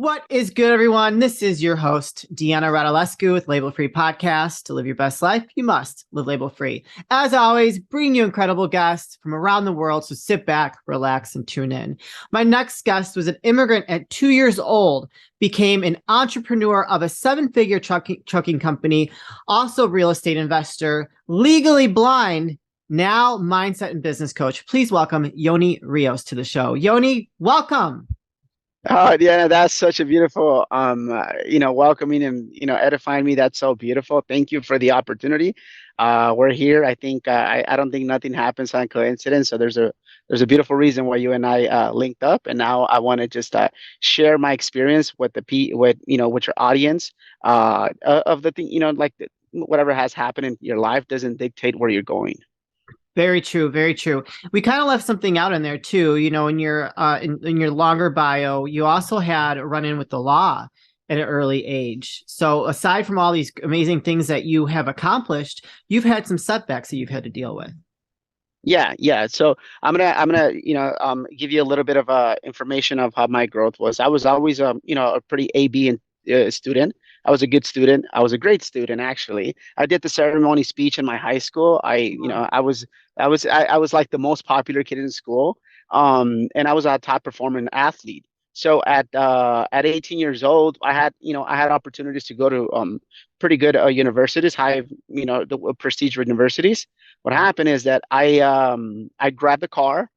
What is good, everyone? This is your host, Deanna Radulescu with Label Free Podcast. To live your best life, you must live label free. As always, bring you incredible guests from around the world, so sit back, relax, and tune in. My next guest was an immigrant at 2 years old, became an entrepreneur of a seven-figure trucking company, also real estate investor, legally blind, now mindset and business coach. Please welcome Yoni Rios to the show. Yoni, welcome. Oh, yeah, that's such a beautiful, welcoming and, edifying me. That's so beautiful. Thank you for the opportunity. We're here. I think I don't think nothing happens on coincidence. So there's a beautiful reason why you and I linked up, and now I want to just share my experience with with your audience of the thing. Whatever has happened in your life doesn't dictate where you're going. Very true, very true. We kind of left something out in there too. In your in your longer bio, you also had a run-in with the law at an early age. So aside from all these amazing things that you have accomplished, you've had some setbacks that you've had to deal with. Yeah. So I'm gonna give you a little bit of information of how my growth was. I was always a pretty student. I was a good student. I was a great student actually. I did the ceremony speech in my high school. I was like the most popular kid in school. And I was a top performing athlete. So at 18 years old, I had opportunities to go to pretty good universities, the prestigious universities. What happened is that I grabbed the car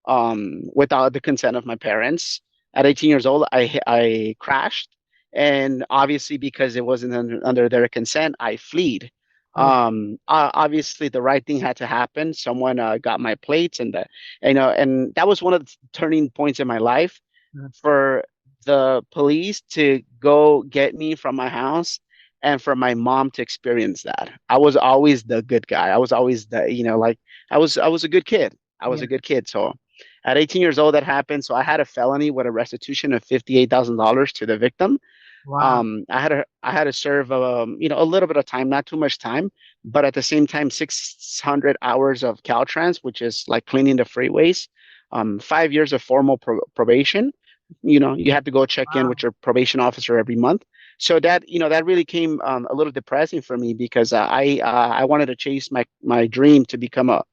without the consent of my parents. At 18 years old, I crashed, and obviously because it wasn't under their consent, I fled. Oh, Obviously, the right thing had to happen. Someone got my plates, and that was one of the turning points in my life yeah. for the police to go get me from my house and for my mom to experience that. I was always the good guy. I was always I was a good kid. I was Yeah. a good kid. So at 18 years old, that happened. So I had a felony with a restitution of $58,000 to the victim. Wow. I had to serve a little bit of time, not too much time, but at the same time 600 hours of Caltrans, which is like cleaning the freeways, 5 years of formal probation. You have to go check in Wow. with your probation officer every month. So that really came a little depressing for me because I wanted to chase my dream to become a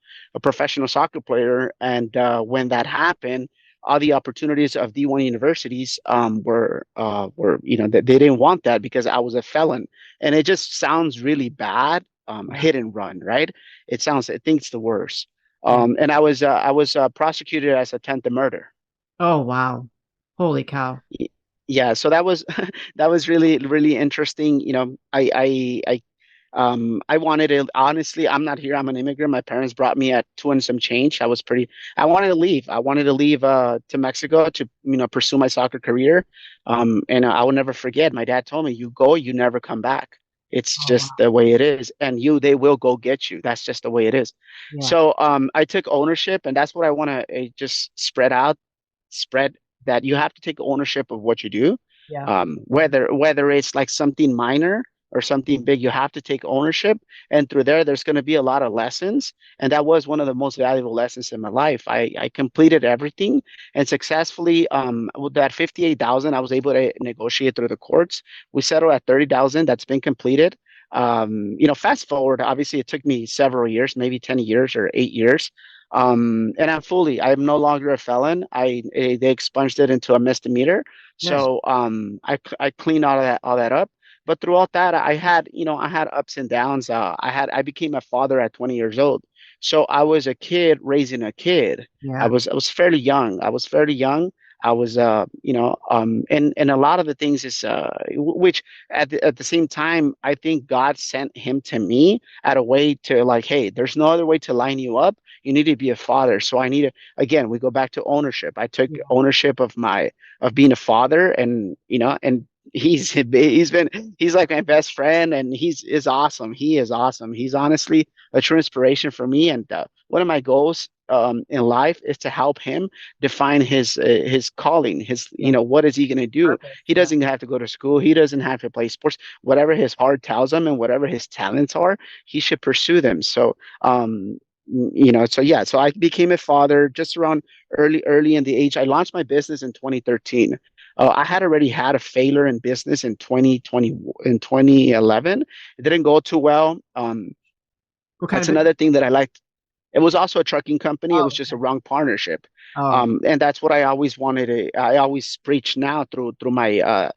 professional soccer player, and when that happened, all the opportunities of D1 universities were they didn't want that because I was a felon, and it just sounds really bad. Yeah. Hit and run, right? I think it's the worst. Yeah. And I was prosecuted as attempted murder. Oh, wow. Holy cow. Yeah, so that was that was really really interesting. I wanted to, honestly, I'm not here. I'm an immigrant. My parents brought me at two and some change. I wanted to leave. I wanted to leave to Mexico to, pursue my soccer career. And I will never forget. My dad told me, you go, you never come back. It's Oh, just wow. the way it is. And they will go get you. That's just the way it is. Yeah. So I took ownership, and that's what I want to just spread that you have to take ownership of what you do. Yeah. Whether it's like something minor or something big, you have to take ownership. And through there's going to be a lot of lessons. And that was one of the most valuable lessons in my life. I completed everything and successfully, with that 58,000, I was able to negotiate through the courts. We settled at 30,000. That's been completed. Fast forward, obviously it took me several years, maybe 10 years or 8 years. And I'm no longer a felon. They expunged it into a misdemeanor. Nice. So I cleaned all that up. But throughout that, I had ups and downs. I became a father at 20 years old. So I was a kid raising a kid. I Yeah. was I was fairly young. I was fairly young. I was and a lot of the things is which at the same time, I think God sent him to me at a way to, like, hey, there's no other way to line you up. You need to be a father. So I need to, again, we go back to ownership. I took Yeah. ownership of being a father, and he's like my best friend, and he's is awesome. He is awesome. He's honestly a true inspiration for me. And one of my goals in life is to help him define his calling. Yeah. What is he going to do? Purpose. He Yeah. doesn't have to go to school. He doesn't have to play sports. Whatever his heart tells him and whatever his talents are, he should pursue them. So so yeah, so I became a father just around early in the age. I launched my business in 2013. I had already had a failure in business in 2020, in 2011. It didn't go too well. What kind That's of business? another thing that I liked. It was also a trucking company. It Oh, was just a okay. wrong partnership. Oh, And that's what I always wanted to, I always preach now through my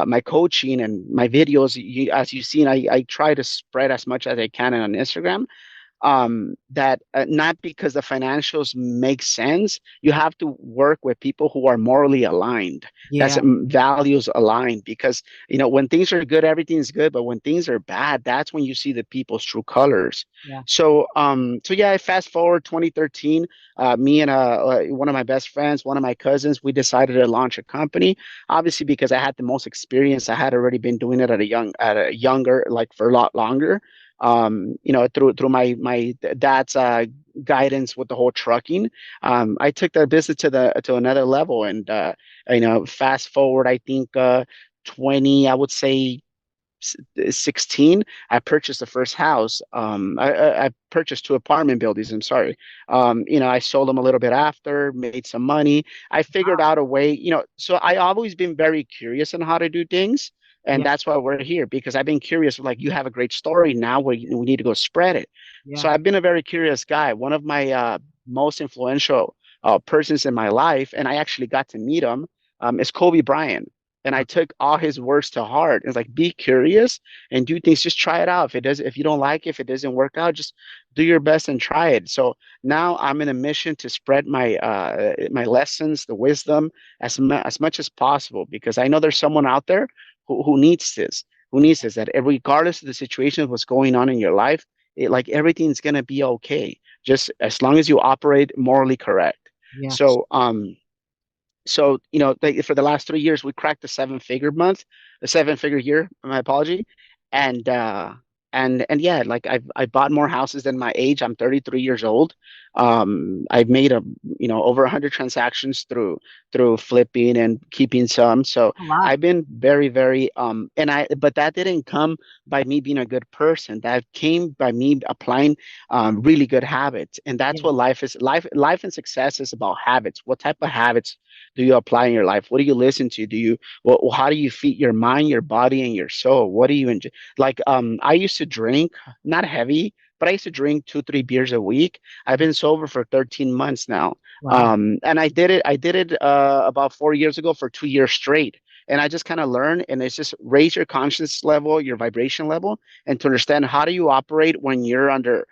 my coaching and my videos. As you've seen, I try to spread as much as I can on Instagram, that not because the financials make sense, you have to work with people who are morally aligned. That's yeah, values aligned, because when things are good, everything is good, but when things are bad, that's when you see the people's true colors. yeah. So yeah, fast forward 2013, me and one of my best friends, one of my cousins, we decided to launch a company. Obviously, because I had the most experience, I had already been doing it at a younger, like for a lot longer, through my dad's guidance with the whole trucking. I took the business to another level, and fast forward, I think 20, I would say 16, I purchased the first house. I purchased two apartment buildings. I'm sorry. I sold them a little bit after, made some money. I figured Wow. out a way, so I always been very curious on how to do things. And Yeah, that's why we're here, because I've been curious. Like, you have a great story now, we need to go spread it. So yeah. I've been a very curious guy. One of my most influential persons in my life, and I actually got to meet him, is Kobe Bryant. And I took all his words to heart. It's like, be curious and do things. Just try it out. If you don't like it, if it doesn't work out, just do your best and try it. So now I'm in a mission to spread my lessons, the wisdom, as much as possible, because I know there's someone out there who needs this, that regardless of the situation of what's going on in your life, like, everything's gonna be okay, just as long as you operate morally correct. Yeah. So, for the last 3 years, we cracked the a 7-figure year. My apology, and yeah, like, I bought more houses than my age. I'm 33 years old. I've made over 100 transactions through flipping and keeping some. So A lot. I've been very, very but that didn't come by me being a good person. That came by me applying really good habits, and that's Yeah. what life is. Life and success is about habits. What type of habits do you apply in your life? What do you listen to? How do you feed your mind, your body, and your soul? What do you enjoy? Like, I used to drink, not heavy, but I used to drink 2, 3 beers a week. I've been sober for 13 months now. Wow. And I did it about 4 years ago for 2 years straight. And I just kind of learned, and it's just raise your conscious level, your vibration level, and to understand how do you operate when you're under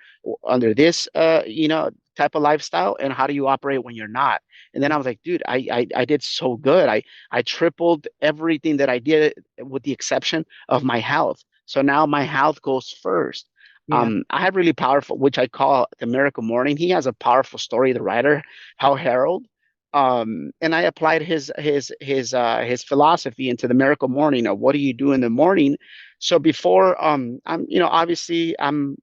this type of lifestyle, and how do you operate when you're not. And then Yeah. I was like, dude, I did so good. I tripled everything that I did, with the exception of my health. So now my health goes first. Yeah. I have really powerful, which I call the Miracle Morning. He has a powerful story, the writer, Hal Harold. And I applied his philosophy into the Miracle Morning of what do you do in the morning. So before, I'm obviously I'm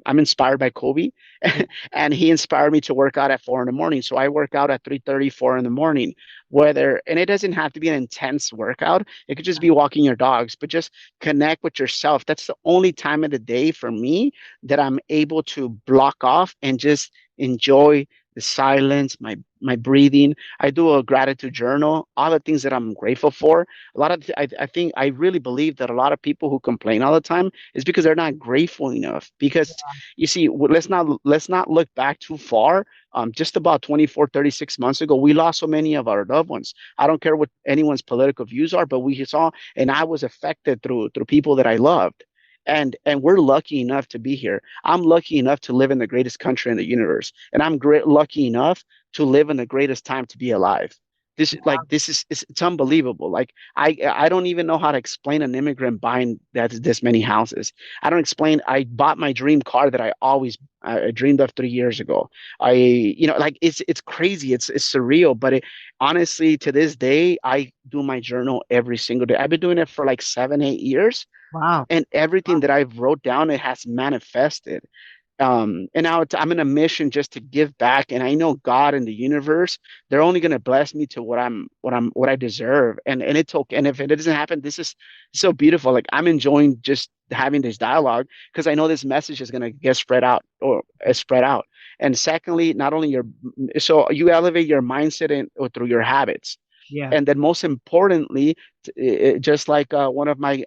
inspired by Kobe, Yeah. and he inspired me to work out at 4 in the morning. So I work out at 3:30, 4 in the morning, and it doesn't have to be an intense workout. It could just be walking your dogs, but just connect with yourself. That's the only time of the day for me that I'm able to block off and just enjoy the silence, my breathing. I do a gratitude journal, all the things that I'm grateful for. I think I really believe that a lot of people who complain all the time is because they're not grateful enough. Because you see, let's not look back too far. Just about 24, 36 months ago, we lost so many of our loved ones. I don't care what anyone's political views are, but we saw, and I was affected through people that I loved. And we're lucky enough to be here. I'm lucky enough to live in the greatest country in the universe, and I'm lucky enough to live in the greatest time to be alive. This is it's unbelievable. Like, I don't even know how to explain an immigrant buying this many houses. I bought my dream car that I always dreamed of 3 years ago. Like, it's crazy. It's surreal, but honestly, to this day, I do my journal every single day. I've been doing it for like 7, 8 years, Wow. and everything that I've wrote down, it has manifested. And now I'm in a mission just to give back, and I know God and the universe, they're only going to bless me to what I deserve. And it's okay. And if it doesn't happen, this is so beautiful. Like, I'm enjoying just having this dialogue, because I know this message is going to get spread out, or spread out. And secondly, not only so you elevate your mindset or through your habits. Yeah. And then most importantly, just like one of my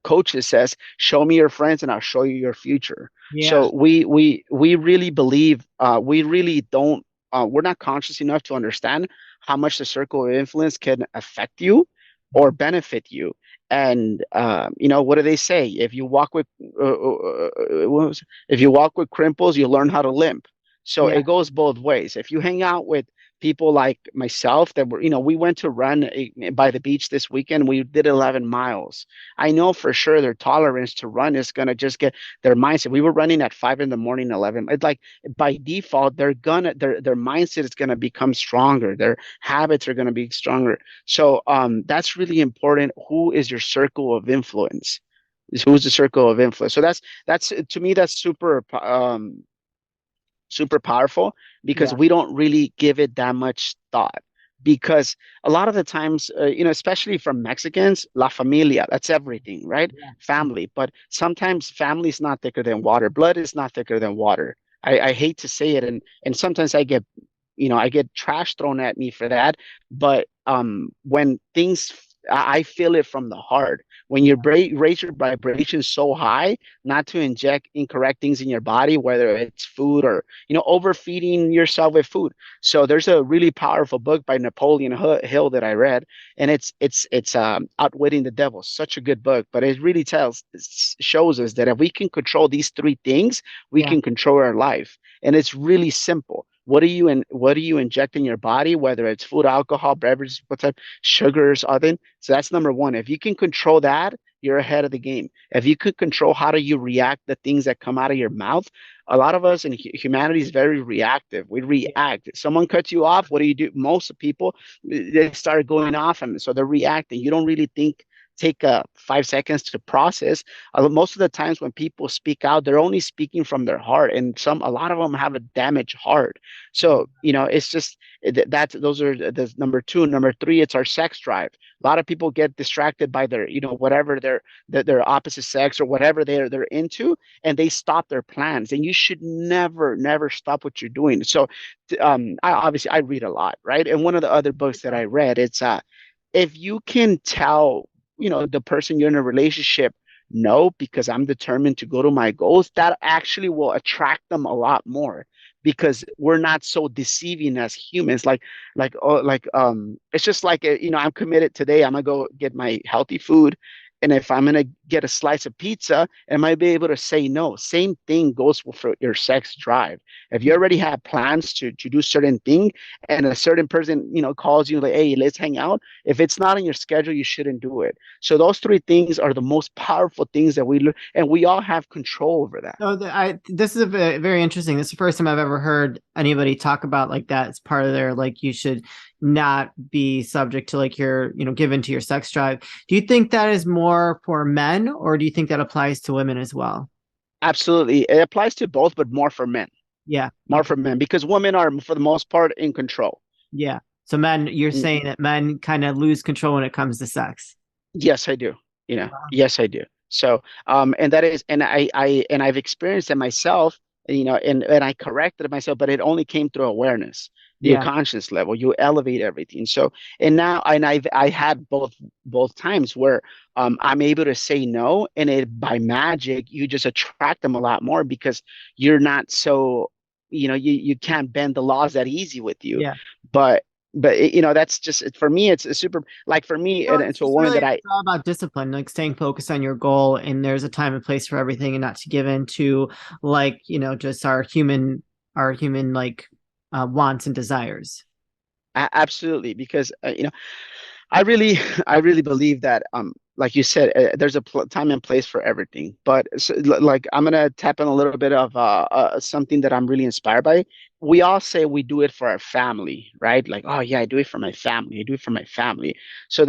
coaches says, show me your friends and I'll show you your future. Yeah. So we really believe, we really don't, we're not conscious enough to understand how much the circle of influence can affect you or benefit you. And what do they say? If you walk with if you walk with crimples, you learn how to limp. So Yeah. it goes both ways. If you hang out with people like myself that were, we went to run by the beach this weekend. We did 11 miles. I know for sure their tolerance to run is going to just get their mindset. We were running at 5 in the morning, 11. It's like by default, their mindset is going to become stronger. Their habits are going to be stronger. So that's really important. Who is your circle of influence? Who's the circle of influence? So that's to me, that's super powerful because Yeah. we don't really give it that much thought. Because a lot of the times, especially from Mexicans, la familia, that's everything, right? Yeah. Family. But sometimes family is not thicker than water. Blood is not thicker than water. I hate to say it, and sometimes I get trash thrown at me for that. But when things, I feel it from the heart. When you raise your vibration so high, not to inject incorrect things in your body, whether it's food or overfeeding yourself with food. So there's a really powerful book by Napoleon Hill that I read, and it's Outwitting the Devil. Such a good book, but it really shows us that if we can control these three things, we Yeah. can control our life, and it's really simple. What do you inject in your body, whether it's food, alcohol, beverages, what type, sugars, other. So that's number one. If you can control that, you're ahead of the game. If you could control how do you react the things that come out of your mouth, a lot of us in humanity is very reactive. We react. Someone cuts you off. What do you do? Most people, they start going off, and so they're reacting. You don't really take 5 seconds to process. Most of the times when people speak out, they're only speaking from their heart, and a lot of them have a damaged heart. So it's just those are the number two. Number three, it's our sex drive. A lot of people get distracted by their whatever their opposite sex or whatever they're into, and they stop their plans. And you should never stop what you're doing. So I read a lot, right? And one of the other books that I read, it's if you can tell the person you're in a relationship, no, because I'm determined to go to my goals, that actually will attract them a lot more, because we're not so deceiving as humans. It's just like I'm committed today. I'm gonna go get my healthy food, and if I'm gonna get a slice of pizza, am I be able to say no? Same thing goes for your sex drive. If you already have plans to do certain thing, and a certain person calls you like, hey, let's hang out. If it's not in your schedule, you shouldn't do it. So those three things are the most powerful things that we learn, and we all have control over that. So this is very interesting. This is the first time I've ever heard anybody talk about like that as part of their like you should not be subject to like your given to your sex drive. Do you think that is more for men, or do you think that applies to women as well? Absolutely. It applies to both, but more for men. Yeah. More Okay. for men, because women are, for the most part, in control. Yeah. So men, you're Mm, saying that men kind of lose control when it comes to sex. yes, I do. Wow. Yes, I do. So, and that is, and I've experienced it myself, and I corrected it myself, but it only came through awareness, the Yeah. conscious level. You elevate everything. So, and now, and I had both times where I'm able to say no, and it by magic, you just attract them a lot more because you're not so, you can't bend the laws that easy with you. Yeah. But that's just for me. It's a super, like for me, No, and it's to a just woman really that it's I all about discipline, like staying focused on your goal, and there's a time and place for everything, and not to give in to like just our human like wants and desires. absolutely, because I really I really believe that like you said, there's a time and place for everything. But like I'm gonna tap in a little bit of something that I'm really inspired by. We all say we do it for our family, right? Like, oh yeah, I do it for my family. I do it for my family. So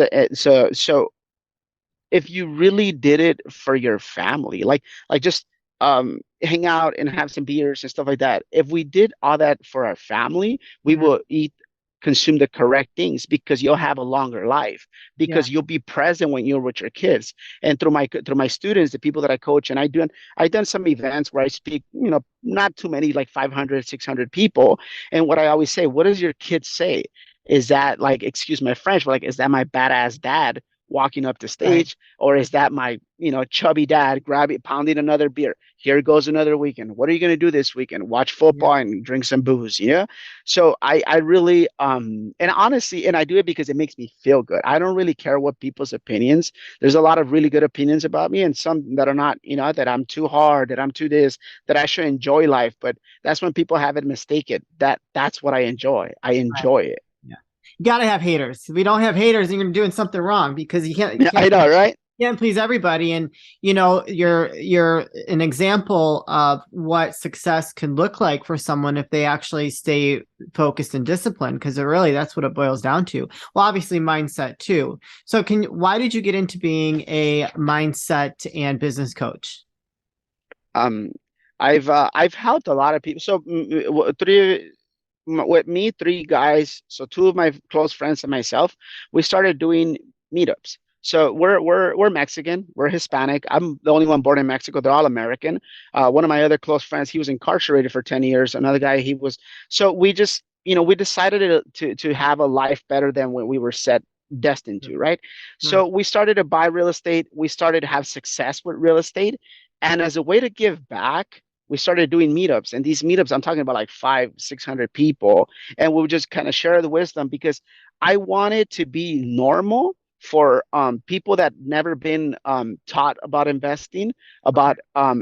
if you really did it for your family, like just hang out and have some beers and stuff like that. If we did all that for our family, we Mhm. will consume the correct things, because you'll have a longer life, Yeah. because you'll be present when you're with your kids. And through my students, the people that I coach, and I done some events where I speak, not too many, like 500, 600 people. And what I always say, what does your kids say? Is that like, excuse my French, but like, is that my badass dad walking up the Right. stage, or is that my, chubby dad grabbing, pounding another beer? Here goes another weekend. What are you going to do this weekend? Watch Yeah. football and drink some booze, you know? So I really, and honestly, and I do it because it makes me feel good. I don't really care what people's opinions. There's a lot of really good opinions about me, and some that are not, that I'm too hard, that I'm too this, that I should enjoy life. But that's when people have it mistaken. That's what I enjoy. I Right. enjoy it. Yeah. You got to have haters. If we don't have haters, then you're doing something wrong because you can't, Yeah, I know, right? can't please everybody. And you're an example of what success can look like for someone if they actually stay focused and disciplined, because really that's what it boils down to. Well, obviously mindset too. So why did you get into being a mindset and business coach? Um, I've helped a lot of people. So three with me, three guys. So two of my close friends and myself, we started doing meetups. So we're Mexican, we're Hispanic. I'm the only one born in Mexico. They're all American. One of my other close friends, he was incarcerated for 10 years. Another guy, he was. So we just, we decided to have a life better than what we were set destined to, right? Sure. So we started to buy real estate. We started to have success with real estate. And as a way to give back, we started doing meetups. And these meetups, I'm talking about like 600 people. And we would just kind of share the wisdom because I wanted to be normal for people that never been taught about investing, Okay. about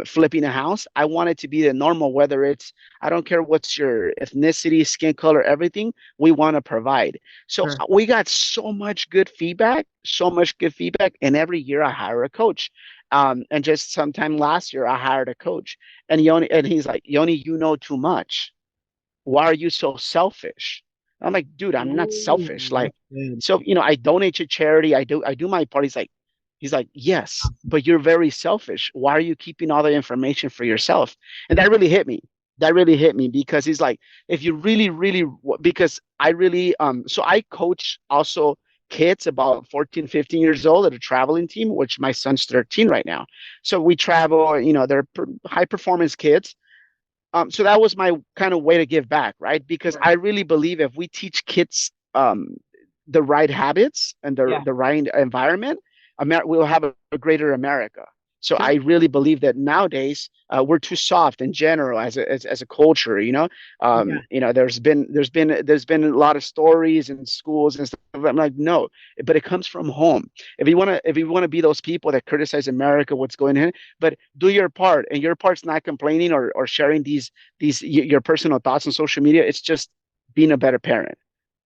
flipping a house. I wanted to be the normal, whether it's, I don't care what's your ethnicity, skin color, everything, we want to provide. So Sure. we got so much good feedback, so much good feedback. And every year I hire a coach. And just sometime last year, I hired a coach, and he's like, Yoni, you know too much. Why are you so selfish? I'm like, dude, I'm not selfish. Ooh, Like, that's good. so, I donate to charity. I do my part. He's like, yes, but you're very selfish. Why are you keeping all the information for yourself? And that really hit me. That really hit me because he's like, if you really, really, because I really, so I coach also kids about 14, 15 years old at a traveling team, which my son's 13 right now. So we travel, they're high performance kids. So that was my kind of way to give back, right? Because Sure. I really believe if we teach kids the right habits and the Yeah. the right environment, we'll have a greater America. So I Sure. really believe that nowadays we're too soft in general as a culture. Yeah. There's been a lot of stories in schools and stuff. I'm like, no, but it comes from home. If you want to be those people that criticize America, what's going on, but do your part, and your part's not complaining or sharing your personal thoughts on social media. It's just being a better parent.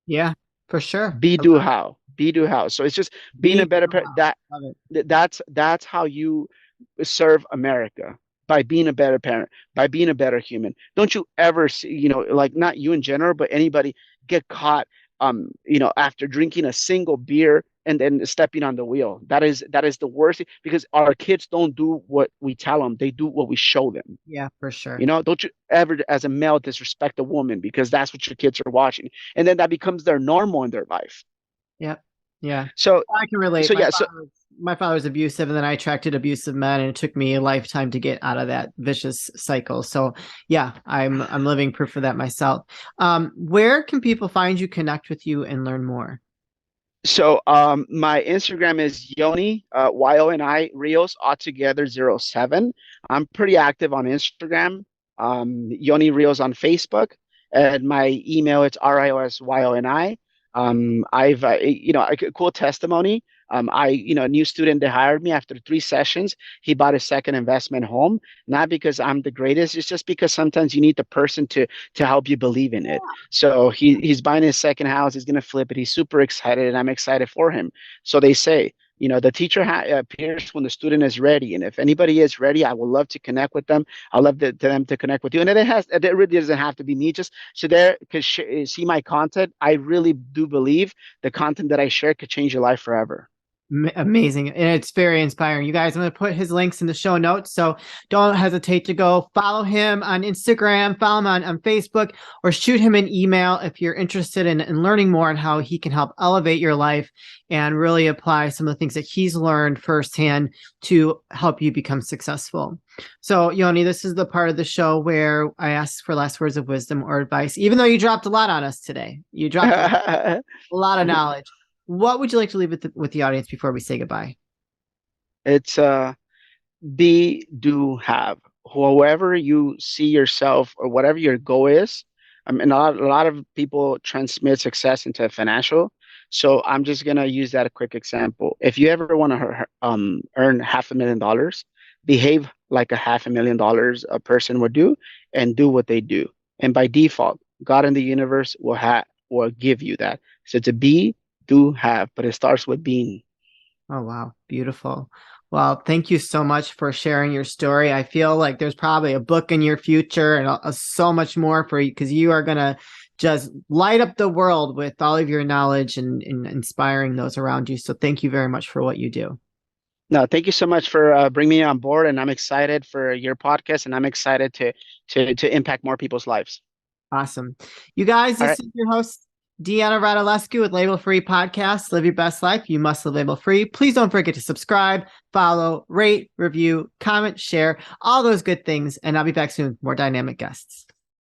Yeah. For sure. Be I do love it. how. Be do how. So it's just being Be a better do parent. how. Love it. That's how you serve America, by being a better parent, by being a better human. Don't you ever see, like, not you in general, but anybody get caught, after drinking a single beer and then stepping on the wheel. That is the worst, because our kids don't do what we tell them; they do what we show them. Yeah, for sure. Don't you ever, as a male, disrespect a woman because that's what your kids are watching, and then that becomes their normal in their life. Yeah. Yeah. So, I can relate. so yeah, so My father was abusive, and then I attracted abusive men, and it took me a lifetime to get out of that vicious cycle. So yeah, I'm living proof of that myself. Where can people find you, connect with you, and learn more? my Instagram is Yoni, Yoni Rios, altogether 07. I'm pretty active on Instagram. Yoni Rios on Facebook, and my email, it's RIOSYONI. I've a cool testimony. A new student that hired me after 3 sessions, he bought a second investment home. Not because I'm the greatest, it's just because sometimes you need the person to help you believe in it. So he's buying his second house. He's gonna flip it. He's super excited, and I'm excited for him. So they say, the teacher appears when the student is ready, and if anybody is ready, I would love to connect with them. I love them to connect with you, and it really doesn't have to be me. Just so there could see my content. I really do believe the content that I share could change your life forever. Amazing. And it's very inspiring. You guys, I'm going to put his links in the show notes. So don't hesitate to go follow him on Instagram, follow him on Facebook, or shoot him an email if you're interested in learning more on how he can help elevate your life and really apply some of the things that he's learned firsthand to help you become successful. So, Yoni, this is the part of the show where I ask for last words of wisdom or advice, even though you dropped a lot on us today. You dropped a lot of knowledge. What would you like to leave with the audience before we say goodbye? It's be, do, have. However you see yourself or whatever your goal is. I mean, a lot of people transmit success into financial. So I'm just gonna use that a quick example. If you ever want to earn $500,000, behave like $500,000 a person would do, and do what they do. And by default, God in the universe will give you that. So to be, do, have, but it starts with being. Oh, wow. Beautiful. Well, thank you so much for sharing your story. I feel like there's probably a book in your future and so much more for you, because you are going to just light up the world with all of your knowledge and inspiring those around you. So thank you very much for what you do. No, thank you so much for bringing me on board, and I'm excited for your podcast, and I'm excited to impact more people's lives. Awesome. You guys, All this right. is your host, Deanna Radulescu with Label Free Podcast. Live your best life. You must live label free. Please don't forget to subscribe, follow, rate, review, comment, share, all those good things. And I'll be back soon with more dynamic guests.